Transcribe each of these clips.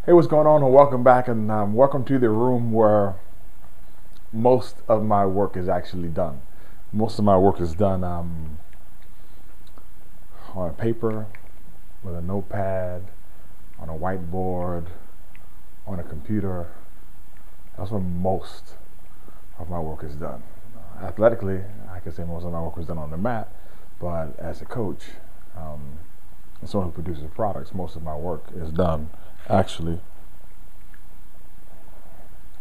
Hey, what's going on? And welcome back, and welcome to the room where most of my work is actually done. Most of my work is done on a paper, with a notepad, on a whiteboard, on a computer. That's where most of my work is done. Athletically, I can say most of my work is done on the mat, but as a coach, and someone who produces products, most of my work is done actually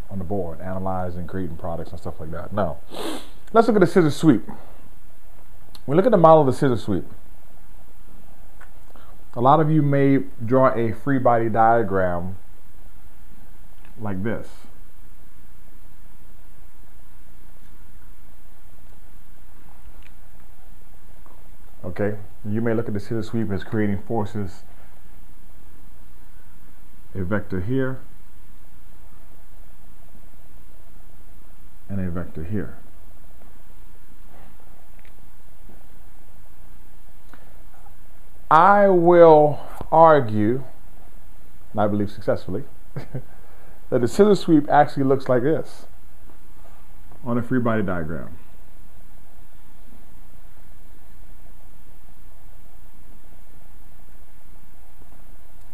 on the board, analyzing, creating products and stuff like that. Now, let's look at the scissor sweep. When we look at the model of the scissor sweep, a lot of you may draw a free body diagram like this. Okay, you may look at the scissor sweep as creating forces, a vector here and a vector here. I will argue, and I believe successfully, that the scissor sweep actually looks like this on a free body diagram.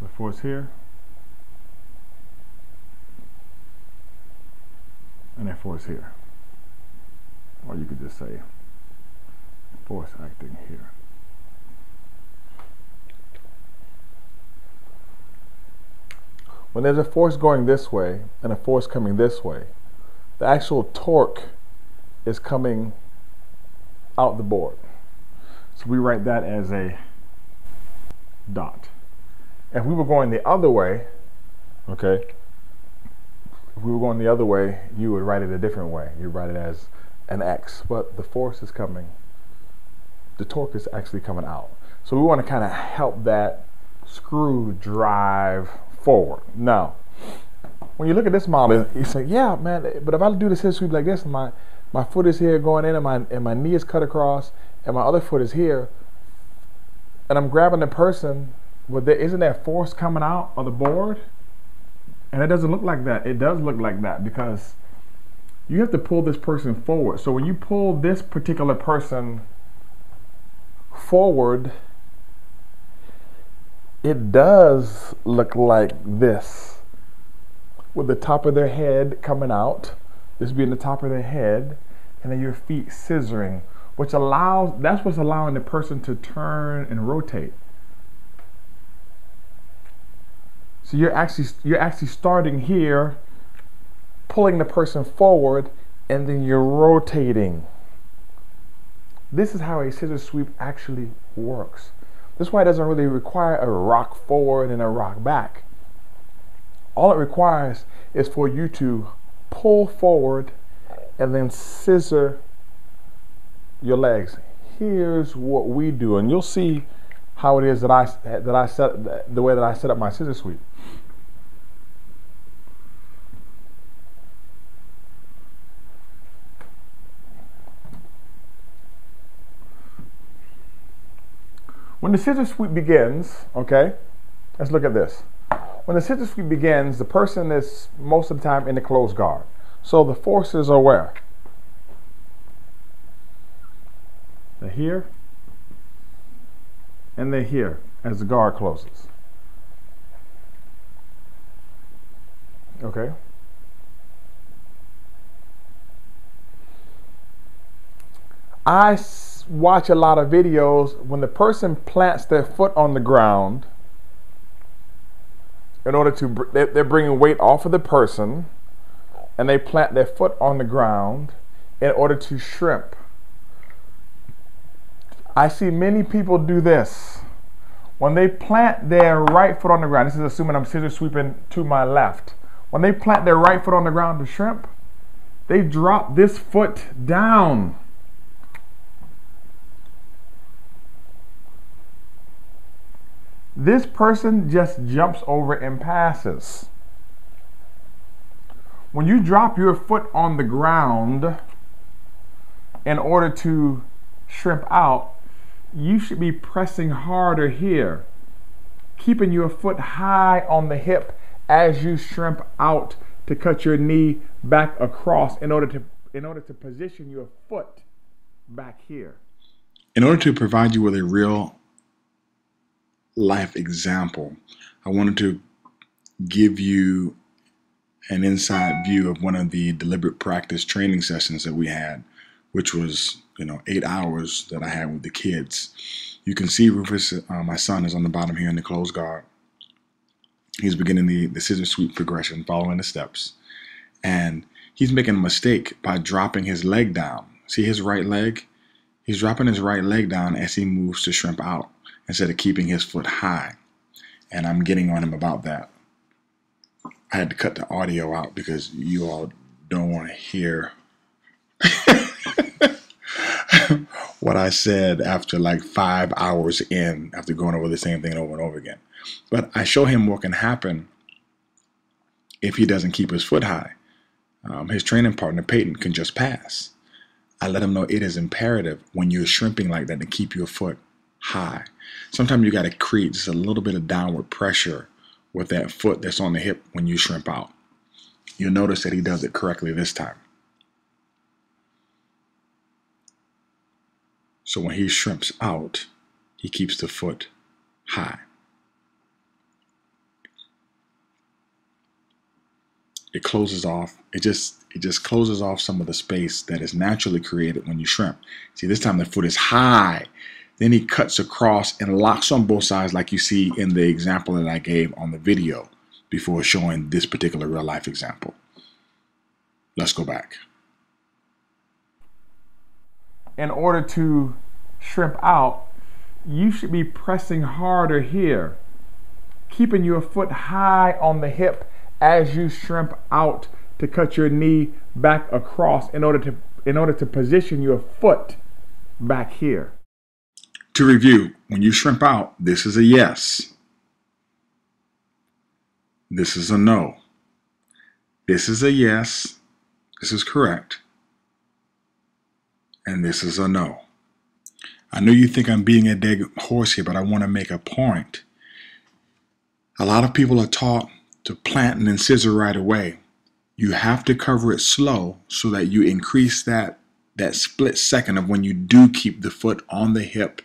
The force here and a force here, or you could just say force acting here. When there's a force going this way and a force coming this way, the actual torque is coming out the board. So we write that as a dot. If we were going the other way, okay, if we were going the other way, you would write it a different way. You write it as an X, but the force is coming, the torque is actually coming out. So we want to kind of help that screw drive forward. Now, when you look at this model, you say, yeah, man, but if I do the scissor sweep like this, and my foot is here going in, and my knee is cut across, and my other foot is here, and I'm grabbing the person, well, isn't that force coming out of the board? And it doesn't look like that. It does look like that because you have to pull this person forward. So when you pull this particular person forward, it does look like this, with the top of their head coming out, this being the top of their head, and then your feet scissoring, that's what's allowing the person to turn and rotate. So you're actually starting here, pulling the person forward, and then you're rotating. This is how a scissor sweep actually works. This is why it doesn't really require a rock forward and a rock back. All it requires is for you to pull forward and then scissor your legs. Here's what we do, and you'll see how it is that I set the way that I set up my scissor sweep. When the scissor sweep begins, okay, let's look at this. When the scissor sweep begins, the person is most of the time in the closed guard. So the forces are where? They're here and they're here as the guard closes. Okay. I watch a lot of videos when the person plants their foot on the ground in order to, they're bringing weight off of the person, and they plant their foot on the ground in order to shrimp. I see many people do this. When they plant their right foot on the ground, this is assuming I'm scissor sweeping to my left. When they plant their right foot on the ground to shrimp, they drop this foot down. This person just jumps over and passes. When you drop your foot on the ground in order to shrimp out, you should be pressing harder here, keeping your foot high on the hip as you shrimp out to cut your knee back across in order to position your foot back here. In order to provide you with a real life example, I wanted to give you an inside view of one of the deliberate practice training sessions that we had, which was 8 hours that I had with the kids. You can see Rufus, my son, is on the bottom here in the closed guard. He's beginning the scissor sweep progression, following the steps, and he's making a mistake by dropping his leg down. See his right leg? He's dropping his right leg down as he moves to shrimp out instead of keeping his foot high, and I'm getting on him about that. I had to cut the audio out because you all don't want to hear what I said after like 5 hours in, after going over the same thing over and over again. But I show him what can happen if he doesn't keep his foot high. His training partner, Peyton, can just pass. I let him know it is imperative when you're shrimping like that to keep your foot high. Sometimes you got to create just a little bit of downward pressure with that foot that's on the hip when you shrimp out. You'll notice that he does it correctly this time. So when he shrimps out, he keeps the foot high. It closes off. It just closes off some of the space that is naturally created when you shrimp. See, this time the foot is high. Then he cuts across and locks on both sides like you see in the example that I gave on the video before showing this particular real life example. Let's go back. In order to shrimp out, you should be pressing harder here, keeping your foot high on the hip as you shrimp out to cut your knee back across in order to position your foot back here. To review, when you shrimp out, this is a yes. This is a no. This is a yes. This is correct. And this is a no. I know you think I'm beating a dead horse here, but I want to make a point. A lot of people are taught to plant and then scissor right away. You have to cover it slow so that you increase that split second of when you do keep the foot on the hip